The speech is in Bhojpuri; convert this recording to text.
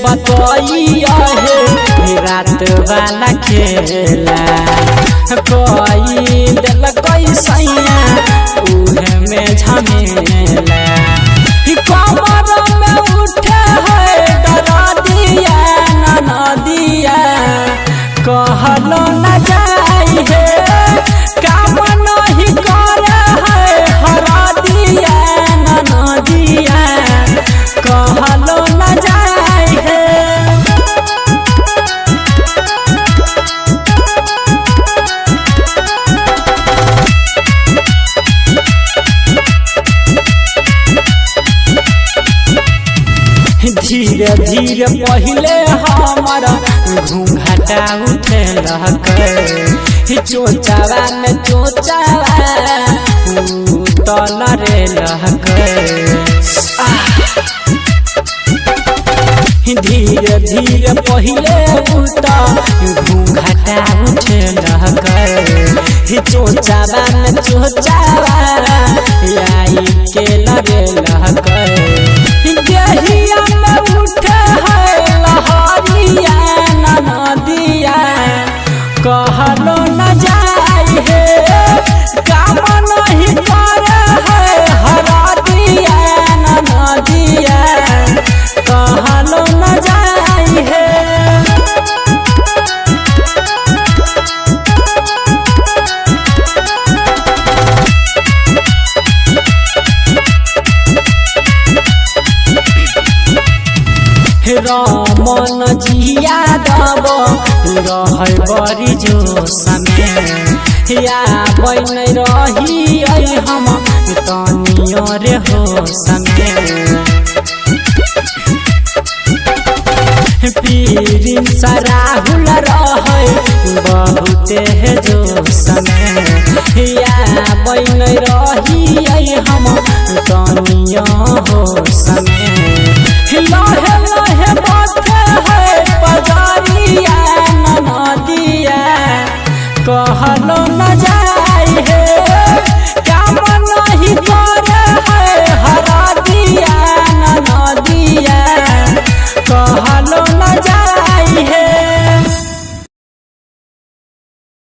बताइया है रात वाला खेला कोई दिल कोई सैया उहे में झमेला कमर में उठे है डरा दिया नदिया कहलो न जाई है काम नहीं करे है हरा दिया नदिया कहलो न जाई है। धीरे धीरे पहले हमारा घूंघटा उठे लहके चोचावा में चोचावा उतल रे लहके धीरे धीरे पहले उता घूंघटा उठे लहके चोचावा में चोचावा आई के लरे लहके देहिया में उठे है लहरिया नदिया कहलो न जाई है काम नहीं करे है हरा दिया नदिया कहलो न जाई है। रमन जिया दब रह बड़ी जोश में या बन रही हम तनियो रे होश में पीरिन सराहुल रह बहुते जोश में या बन रही हम तनियो होश में लहे लहे बाते है पजारिया नदिया कहलो न जाई है काम नहीं करे है हरा दिया नदिया कहलो न जाई है।